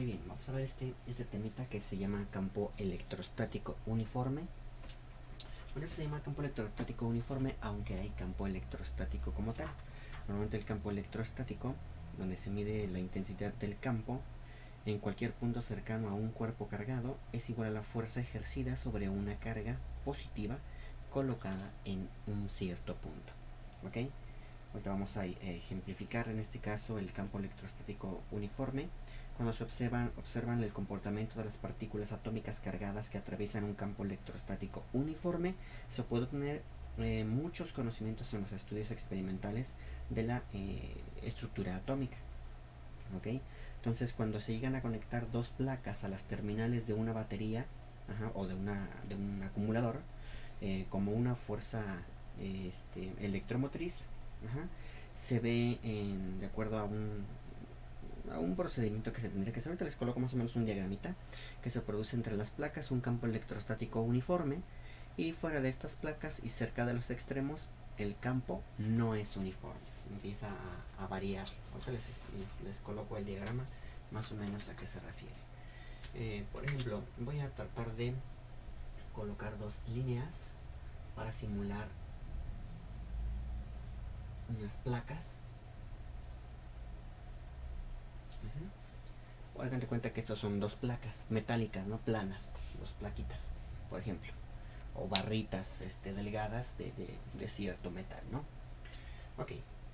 Muy bien, vamos a ver este temita que se llama campo electrostático uniforme. Bueno, se llama campo electrostático uniforme, aunque hay campo electrostático como tal. Normalmente el campo electrostático, donde se mide la intensidad del campo en cualquier punto cercano a un cuerpo cargado, es igual a la fuerza ejercida sobre una carga positiva colocada en un cierto punto. ¿Ok? Ahorita vamos a ejemplificar en este caso el campo electrostático uniforme. Cuando se observan el comportamiento de las partículas atómicas cargadas que atraviesan un campo electrostático uniforme, se puede obtener muchos conocimientos en los estudios experimentales de la estructura atómica. ¿Ok? Entonces, cuando se llegan a conectar dos placas a las terminales de una batería, o de un acumulador, como una fuerza electromotriz, se ve de acuerdo a un procedimiento que se tendría que hacer. Ahorita les coloco más o menos un diagramita que se produce entre las placas un campo electrostático uniforme, y fuera de estas placas y cerca de los extremos el campo no es uniforme, empieza a variar. Ahorita les coloco el diagrama más o menos a qué se refiere. Por ejemplo, voy a tratar de colocar dos líneas para simular unas placas. Hagan de cuenta que estos son dos placas metálicas, no planas, dos plaquitas, por ejemplo, o barritas delgadas de cierto metal, ¿no? Ok,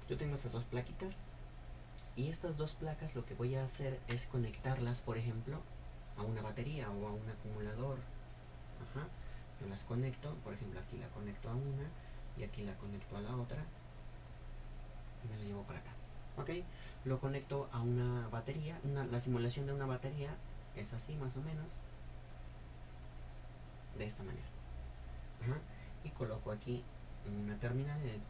yo tengo estas dos plaquitas, y estas dos placas lo que voy a hacer es conectarlas, por ejemplo, a una batería o a un acumulador. Yo las conecto, por ejemplo, aquí la conecto a una y aquí la conecto a la otra y me la llevo para acá. Ok, lo conecto a una batería. La simulación de una batería es así más o menos, de esta manera. Y coloco aquí una terminal en el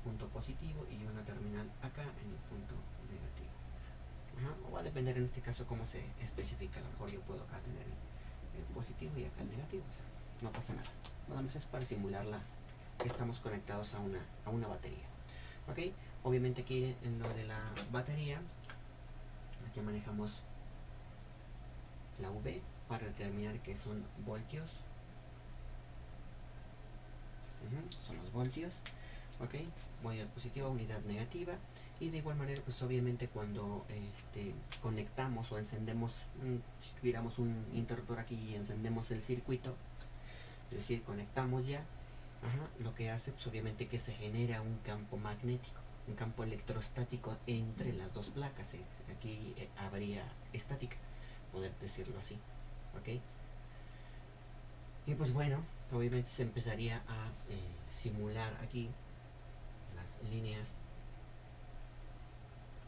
punto positivo y una terminal acá en el punto negativo. O va a depender en este caso cómo se especifica. A lo mejor yo puedo acá tener el positivo y acá el negativo, o sea, no pasa nada. Nada más es para simular que estamos conectados a una batería. Ok, obviamente aquí en lo de la batería, aquí manejamos la V para determinar que son voltios. Son los voltios. Ok, unidad positiva, unidad negativa. Y de igual manera, pues obviamente cuando conectamos o encendemos, si tuviéramos un interruptor aquí y encendemos el circuito, es decir, conectamos ya, lo que hace pues obviamente que se genera un campo magnético, un campo electrostático entre las dos placas. Aquí habría estática, poder decirlo así. Ok, y pues bueno, obviamente se empezaría a simular aquí las líneas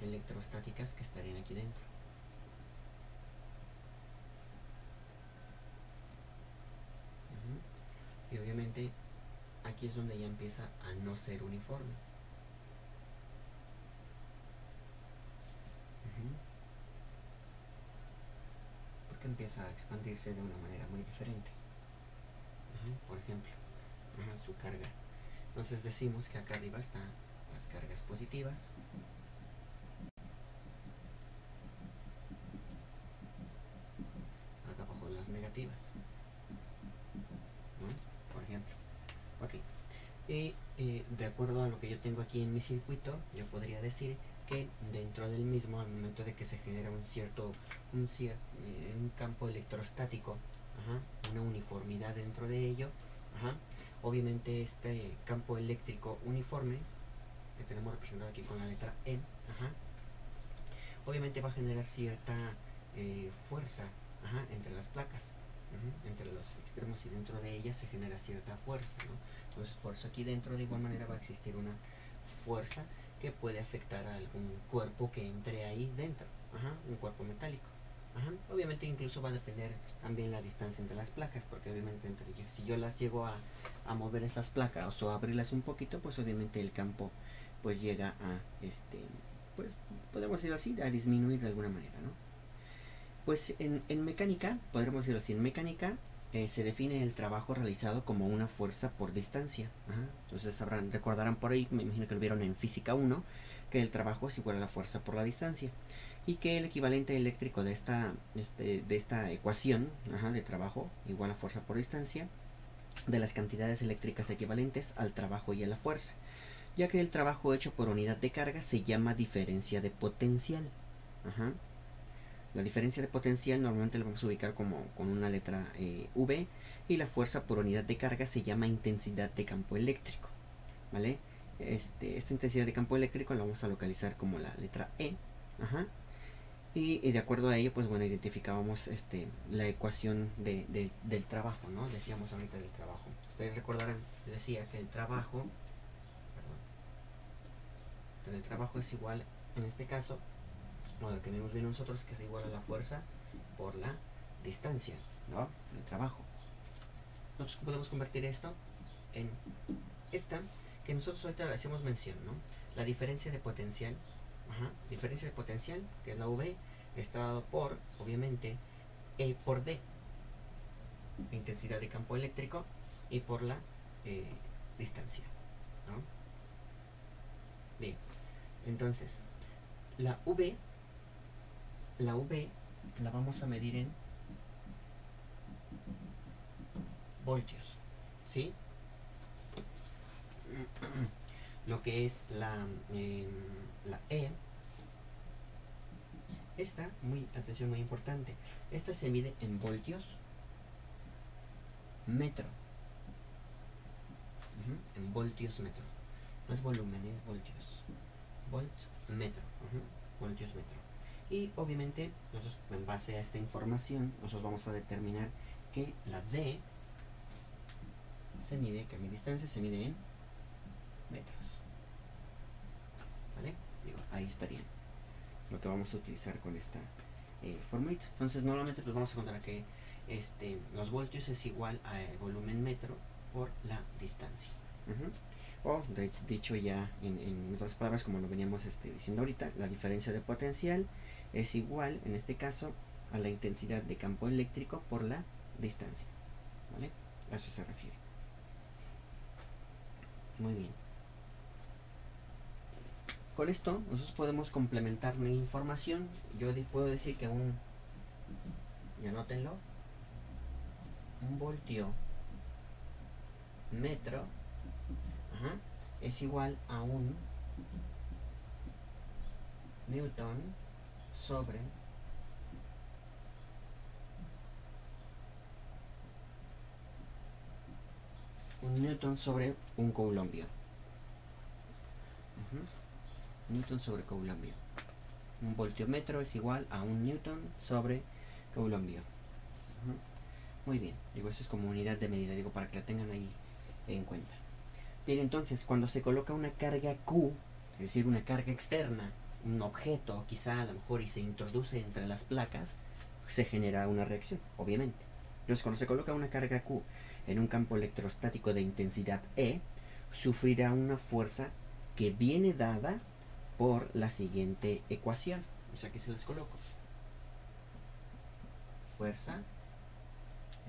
electrostáticas que estarían aquí dentro. Y obviamente aquí es donde ya empieza a no ser uniforme. Porque empieza a expandirse de una manera muy diferente. Por ejemplo, su carga. Entonces decimos que acá arriba están las cargas positivas, acá abajo las negativas, ¿no? Por ejemplo. Ok, y de acuerdo a lo que yo tengo aquí en mi circuito, yo podría decir que dentro del mismo, al momento de que se genera un campo electrostático, una uniformidad dentro de ello, obviamente este campo eléctrico uniforme que tenemos representado aquí con la letra E, obviamente va a generar cierta fuerza entre las placas, entre los extremos, y dentro de ellas se genera cierta fuerza, ¿no? Entonces por eso aquí dentro de igual manera va a existir una fuerza que puede afectar a algún cuerpo que entre ahí dentro, un cuerpo metálico. Obviamente incluso va a depender también la distancia entre las placas, porque obviamente si yo las llego a mover estas placas o a abrirlas un poquito, pues obviamente el campo pues llega a pues podemos decirlo así, a disminuir de alguna manera, ¿no? Pues en mecánica, podremos decirlo así, en mecánica se define el trabajo realizado como una fuerza por distancia. Entonces recordarán por ahí, me imagino que lo vieron en física 1, que el trabajo es igual a la fuerza por la distancia. y que el equivalente eléctrico de esta ecuación de trabajo igual a fuerza por distancia de las cantidades eléctricas equivalentes al trabajo y a la fuerza, ya que el trabajo hecho por unidad de carga se llama diferencia de potencial. La diferencia de potencial normalmente la vamos a ubicar como con una letra V, y la fuerza por unidad de carga se llama intensidad de campo eléctrico, ¿vale? Esta intensidad de campo eléctrico la vamos a localizar como la letra E, y de acuerdo a ello, pues bueno, identificábamos la ecuación del trabajo, ¿no? Decíamos ahorita del trabajo. Ustedes recordarán, decía que el trabajo es igual, en este caso, o lo que vemos bien nosotros, que es igual a la fuerza por la distancia, ¿no? El trabajo. Nosotros podemos convertir esto en esta, que nosotros ahorita le hacemos mención, ¿no? La diferencia de potencial, diferencia de potencial, que es la V, está dado por, obviamente, E por D, la intensidad de campo eléctrico, y por la distancia, ¿no? Bien, entonces, la V la vamos a medir en voltios, ¿sí? Lo que es la E, esta, atención, muy importante, esta se mide en voltios metro, en voltios metro, no es volumen, es voltios, volts metro, voltios metro. Y obviamente nosotros, en base a esta información, nosotros vamos a determinar que la D se mide, que mi distancia se mide en metros, ¿vale? Digo, ahí estaría lo que vamos a utilizar con esta formulita. Entonces normalmente pues vamos a encontrar que los voltios es igual al volumen metro por la distancia. O dicho ya en otras palabras, como lo veníamos diciendo ahorita, la diferencia de potencial es igual, en este caso, a la intensidad de campo eléctrico por la distancia, ¿vale? A eso se refiere. Muy bien. Con esto nosotros podemos complementar la información. Yo puedo decir que y anótenlo, un voltio metro es igual a un newton sobre un coulombio. Newton sobre coulombio. Un voltiometro es igual a un newton sobre coulombio. Muy bien, digo, eso es como unidad de medida, digo, para que la tengan ahí en cuenta. Bien, entonces, cuando se coloca una carga Q, es decir, una carga externa, un objeto quizá a lo mejor, y se introduce entre las placas, se genera una reacción, obviamente. Entonces, cuando se coloca una carga Q en un campo electrostático de intensidad E, sufrirá una fuerza que viene dada por la siguiente ecuación. O sea, que se las coloco. Fuerza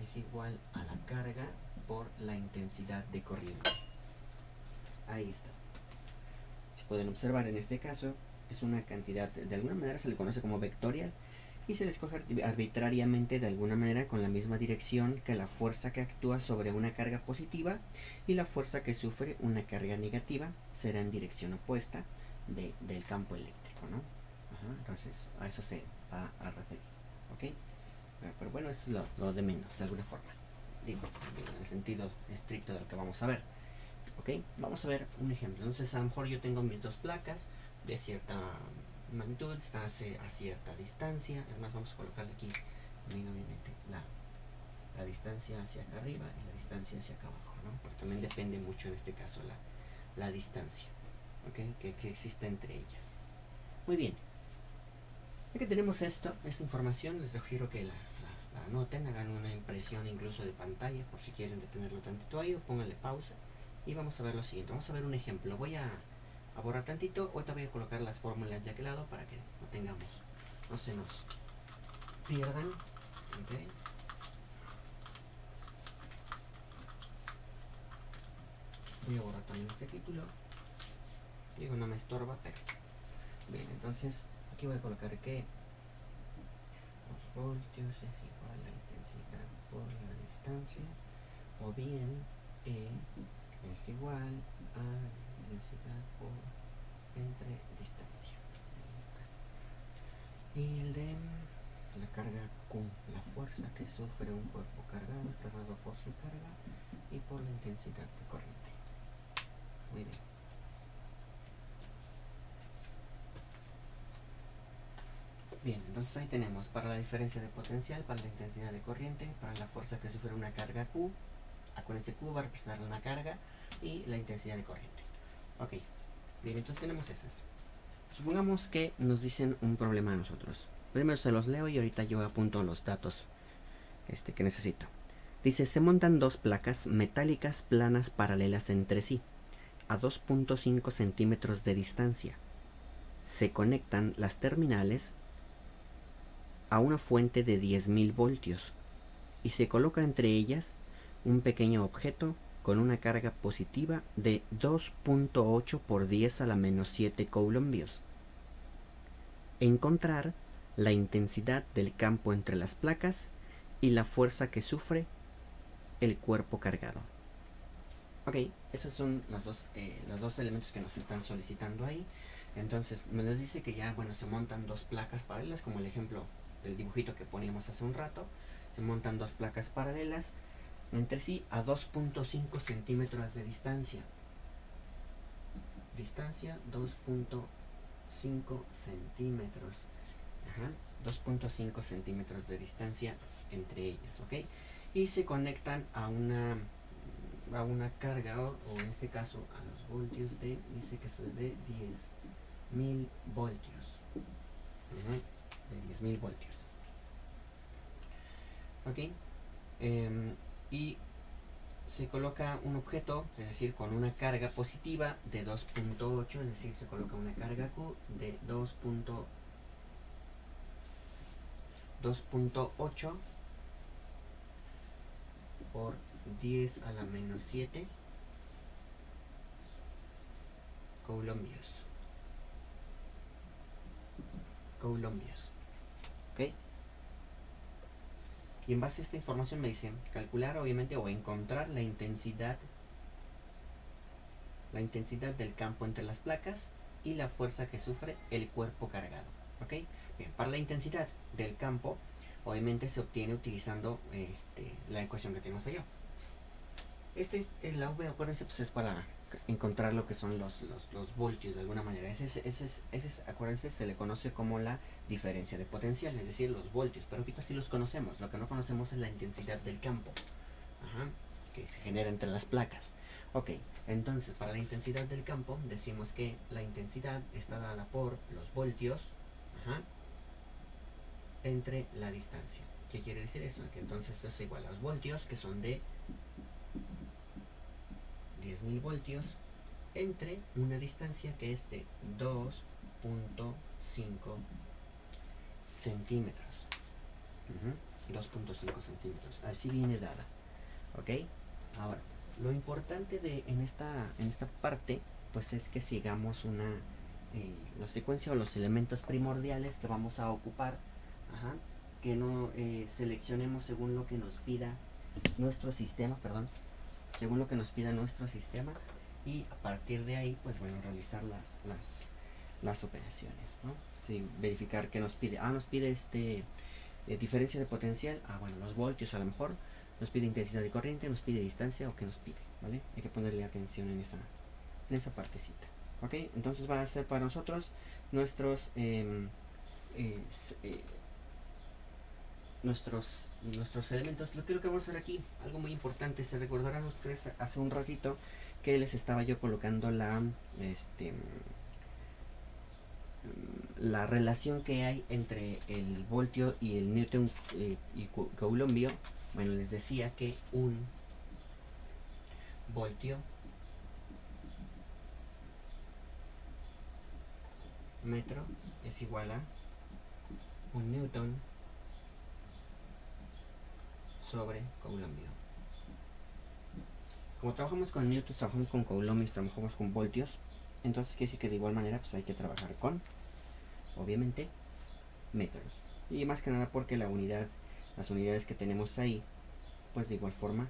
es igual a la carga por la intensidad de corriente. Ahí está. Si pueden observar, en este caso es una cantidad, de alguna manera se le conoce como vectorial, y se le escoge arbitrariamente de alguna manera con la misma dirección que la fuerza que actúa sobre una carga positiva, y la fuerza que sufre una carga negativa será en dirección opuesta del campo eléctrico, ¿no? Entonces a eso se va a referir, ¿ok? Pero bueno, eso es lo de menos, de alguna forma, digo, en el sentido estricto de lo que vamos a ver, ¿ok? Vamos a ver un ejemplo. Entonces, a lo mejor yo tengo mis dos placas de cierta magnitud, están a cierta distancia. Además, vamos a colocarle aquí también, obviamente, la distancia hacia acá arriba y la distancia hacia acá abajo, ¿no? Porque también depende mucho en este caso la distancia, ¿ok? que existe entre ellas. Muy bien. Ya que tenemos esta información, les sugiero que la anoten, hagan una impresión incluso de pantalla por si quieren detenerlo tantito ahí, o pónganle pausa y vamos a ver lo siguiente. Vamos a ver un ejemplo. Voy a borrar tantito, ahorita voy a colocar las fórmulas de aquel lado para que no se nos pierdan, ¿okay? Voy a borrar también este título, digo, no me estorba, pero bien. Entonces aquí voy a colocar que los voltios es igual a la intensidad por la distancia, o bien E es igual a intensidad por entre distancia. Y el de la carga Q, la fuerza que sufre un cuerpo cargado está dado por su carga y por la intensidad de corriente. Muy bien. Bien, entonces ahí tenemos para la diferencia de potencial, para la intensidad de corriente, para la fuerza que sufre una carga Q. Acuérdense, Q va a representar una carga y la intensidad de corriente. Ok, bien, entonces tenemos esas. Supongamos que nos dicen un problema a nosotros. Primero se los leo y ahorita yo apunto los datos que necesito. Dice, se montan dos placas metálicas planas paralelas entre sí, a 2.5 centímetros de distancia. Se conectan las terminales a una fuente de 10.000 voltios y se coloca entre ellas un pequeño objeto con una carga positiva de 2.8 por 10 a la menos 7 coulombios. Encontrar la intensidad del campo entre las placas y la fuerza que sufre el cuerpo cargado. Ok, esos son los dos elementos que nos están solicitando ahí. Entonces me les dice que ya, bueno, se montan dos placas paralelas, como el ejemplo del dibujito que poníamos hace un rato. Se montan dos placas paralelas entre sí a 2.5 centímetros de distancia. Distancia 2.5 centímetros. Ajá, 2.5 centímetros de distancia entre ellas, ¿ok? Y se conectan a una carga, o en este caso a los voltios de, dice que eso es de 10.000 voltios. De 10.000 voltios. Ok. Y se coloca un objeto, es decir, con una carga positiva de 2.8, es decir, se coloca una carga Q de 2.8 por 10 a la menos 7 coulombios. ¿Ok? Y en base a esta información me dice calcular, obviamente, o encontrar la intensidad del campo entre las placas y la fuerza que sufre el cuerpo cargado. ¿Ok? Bien, para la intensidad del campo, obviamente se obtiene utilizando la ecuación que tenemos allá. Es la V, acuérdense, pues es para encontrar lo que son los voltios de alguna manera. Ese es, acuérdense, se le conoce como la diferencia de potencial, es decir, los voltios. Pero ahorita sí los conocemos, lo que no conocemos es la intensidad del campo. Ajá, que se genera entre las placas. Ok, entonces para la intensidad del campo decimos que la intensidad está dada por los voltios, ajá, entre la distancia. ¿Qué quiere decir eso? Que entonces esto es igual a los voltios, que son de 10.000 voltios, entre una distancia que es de 2.5 centímetros. 2.5 centímetros. Así viene dada. ¿Ok? Ahora, lo importante en esta parte, pues es que sigamos la secuencia o los elementos primordiales que vamos a ocupar. Ajá, que no seleccionemos según lo que nos pida nuestro sistema, según lo que nos pida nuestro sistema, y a partir de ahí, pues bueno, realizar las operaciones, ¿no? Sí, verificar que nos pide. Nos pide diferencia de potencial. Bueno, los voltios a lo mejor. Nos pide intensidad de corriente, nos pide distancia, o qué nos pide, ¿vale? Hay que ponerle atención en esa partecita. ¿Ok? Entonces va a ser para nosotros nuestros elementos. Lo que vamos a hacer aquí, algo muy importante, se recordarán ustedes hace un ratito que les estaba yo colocando la relación que hay entre el voltio y el newton y coulombio. Bueno, les decía que un voltio metro es igual a un newton sobre coulombio. Como trabajamos con newtons, trabajamos con coulombios, trabajamos con voltios, entonces quiere decir que de igual manera pues hay que trabajar con obviamente, metros. Y más que nada porque las unidades que tenemos ahí, pues de igual forma,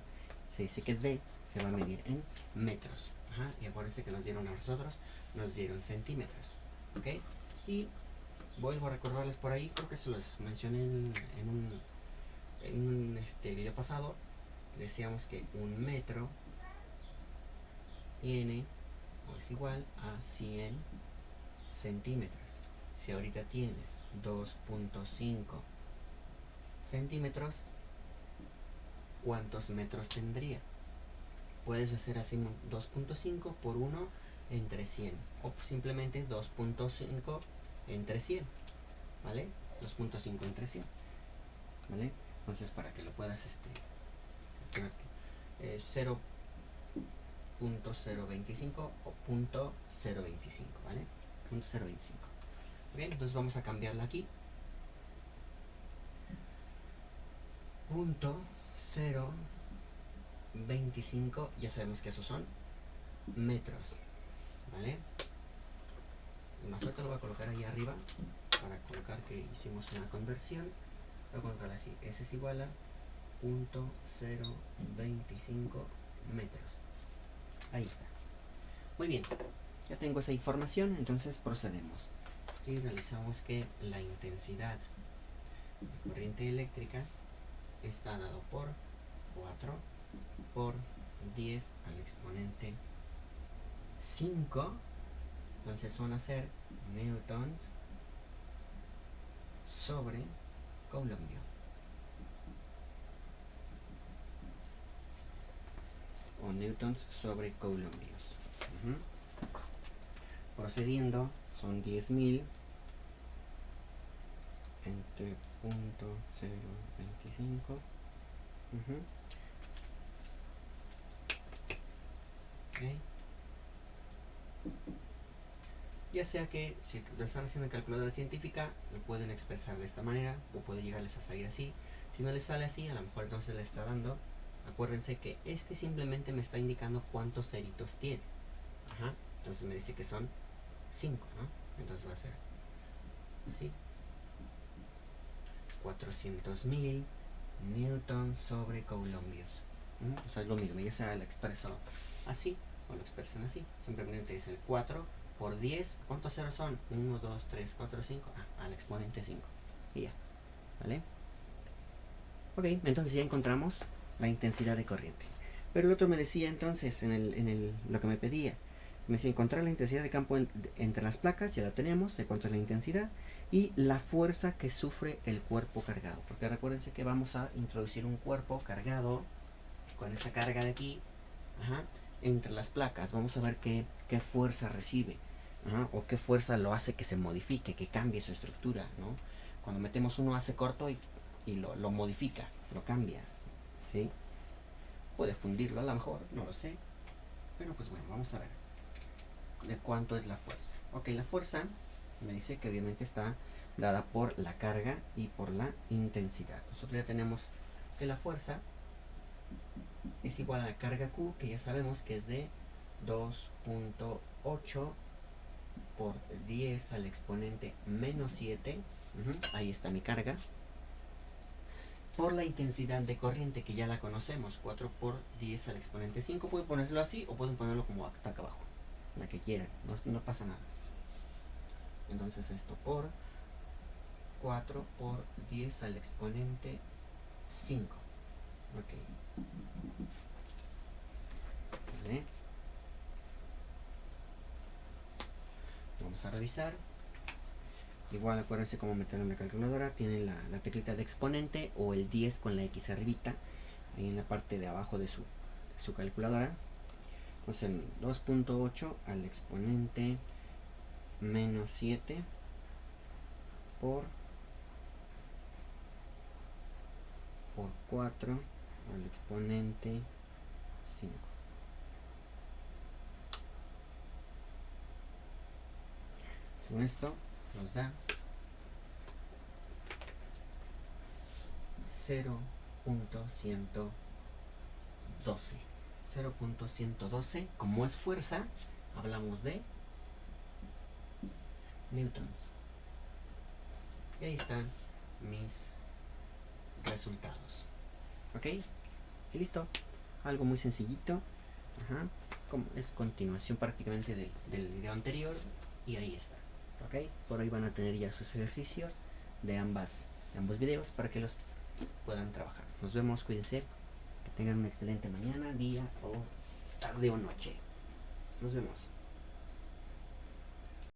se dice que D se va a medir en metros. Ajá, y acuérdense que nos dieron a nosotros, nos dieron centímetros. ¿Ok? Y vuelvo a recordarles por ahí, creo que se los mencioné en un video pasado. Decíamos que un metro tiene o es igual a 100 centímetros. Si ahorita tienes 2.5 centímetros, ¿cuántos metros tendría? Puedes hacer así 2.5 por 1 entre 100 o simplemente 2.5 entre 100, ¿vale? 2.5 entre 100, ¿vale? Entonces para que lo puedas 0.025 o .025, ¿vale? .025. Ok, entonces vamos a cambiarla aquí. .025, ya sabemos que esos son metros, ¿vale? El más suelto lo voy a colocar ahí arriba para colocar que hicimos una conversión. Voy a colocar así, ese es igual a .025 metros. Ahí está. Muy bien, ya tengo esa información, entonces procedemos y realizamos que la intensidad de corriente eléctrica está dado por 4 por 10 al exponente 5. Entonces van a ser newtons sobre coulombio. O newtons sobre coulombios. Procediendo, son 10.000 entre .025. Okay. Ya sea que si lo están haciendo en calculadora científica, lo pueden expresar de esta manera, o puede llegarles a salir así. Si no les sale así, a lo mejor entonces le está dando. Acuérdense que simplemente me está indicando cuántos ceritos tiene. Ajá. Entonces me dice que son 5, ¿no? Entonces va a ser así. 400.000 newtons sobre coulombios. O sea, es lo mismo, ya sea lo expreso así o lo expresan así. Simplemente es el 4 por 10. ¿Cuántos ceros son? 1, 2, 3, 4, 5. Al exponente 5. Y ya. ¿Vale? Ok, entonces ya encontramos la intensidad de corriente. Pero el otro me decía entonces, lo que me pedía, me decía encontrar la intensidad de campo entre las placas, ya la tenemos, de cuánto es la intensidad, y la fuerza que sufre el cuerpo cargado. Porque recuérdense que vamos a introducir un cuerpo cargado con esta carga de aquí, entre las placas. Vamos a ver qué fuerza recibe, o qué fuerza lo hace que se modifique, que cambie su estructura, ¿no? Cuando metemos uno hace corto y lo modifica, lo cambia, ¿sí? Puede fundirlo a lo mejor, no lo sé. Pero pues bueno, vamos a ver de cuánto es la fuerza. Ok, la fuerza me dice que obviamente está dada por la carga y por la intensidad. Nosotros ya tenemos que la fuerza es igual a la carga Q, que ya sabemos que es de 2.8 por 10 al exponente menos 7. Ahí está mi carga. Por la intensidad de corriente, que ya la conocemos, 4 por 10 al exponente 5. Pueden ponérselo así o pueden ponerlo como hasta acá abajo, la que quieran, no pasa nada. Entonces esto por 4 por 10 al exponente 5. Ok. ¿Vale? Vamos a revisar. Igual acuérdense cómo meterlo en la calculadora. Tienen la teclita de exponente o el 10 con la X arribita, ahí en la parte de abajo de su calculadora. Entonces 2.8 al exponente menos 7 por 4 al exponente 5. Con esto nos da 0.112. 0.112, como es fuerza, hablamos de newtons. Y ahí están mis resultados. Ok, y listo. Algo muy sencillito. Ajá. Como es continuación prácticamente del video anterior. Y ahí está. Ok, por ahí van a tener ya sus ejercicios de ambos videos para que los puedan trabajar. Nos vemos, cuídense. Que tengan una excelente mañana, día o tarde o noche. Nos vemos.